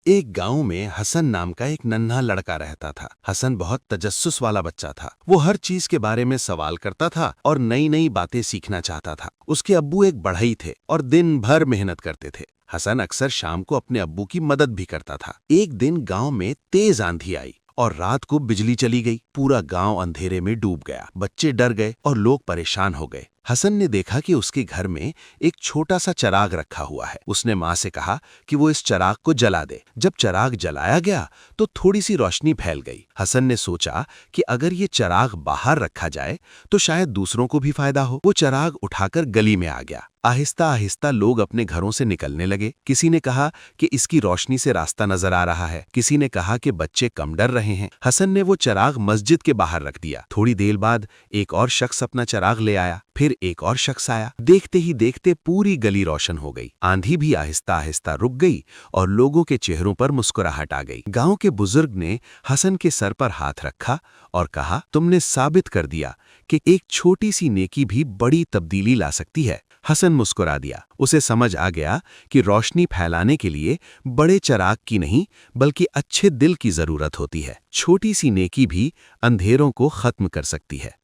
एक गांव में हसन नाम का एक नन्हा लड़का रहता था। हसन बहुत तजस्सुस वाला बच्चा था। वो हर चीज के बारे में सवाल करता था और नई नई बातें सीखना चाहता था। उसके अब्बू एक बढ़ई थे और दिन भर मेहनत करते थे। हसन अक्सर शाम को अपने अब्बू की मदद भी करता था। एक दिन गांव में तेज आंधी आई और रात को बिजली चली गई। पूरा गांव अंधेरे में डूब गया। बच्चे डर गए और लोग परेशान हो गए। हसन ने देखा कि उसके घर में एक छोटा सा चिराग रखा हुआ है। उसने माँ से कहा कि वो इस चिराग को जला दे। जब चिराग जलाया गया तो थोड़ी सी रोशनी फैल गई। हसन ने सोचा कि अगर ये चिराग बाहर रखा जाए तो शायद दूसरों को भी फायदा हो। वो चिराग उठाकर गली में आ गया। आहिस्ता आहिस्ता लोग अपने घरों से निकलने लगे। किसी ने कहा कि इसकी रोशनी से रास्ता नजर आ रहा है। किसी ने कहा कि बच्चे कम डर रहे हैं। हसन ने वो चिराग मस्जिद के बाहर रख दिया। थोड़ी देर बाद एक और शख्स अपना चिराग ले आया। फिर एक और शख्स आया। देखते ही देखते पूरी गली रोशन हो गई। आंधी भी आहिस्ता आहिस्ता रुक गई और लोगों के चेहरों पर मुस्कुराहट आ गई। गांव के बुजुर्ग ने हसन के सर पर हाथ रखा और कहा, तुमने साबित कर दिया कि एक छोटी सी नेकी भी बड़ी तब्दीली ला सकती है। हसन मुस्कुरा दिया। उसे समझ आ गया कि रोशनी फैलाने के लिए बड़े चिराग की नहीं बल्कि अच्छे दिल की जरूरत होती है। छोटी सी नेकी भी अंधेरों को खत्म कर सकती है।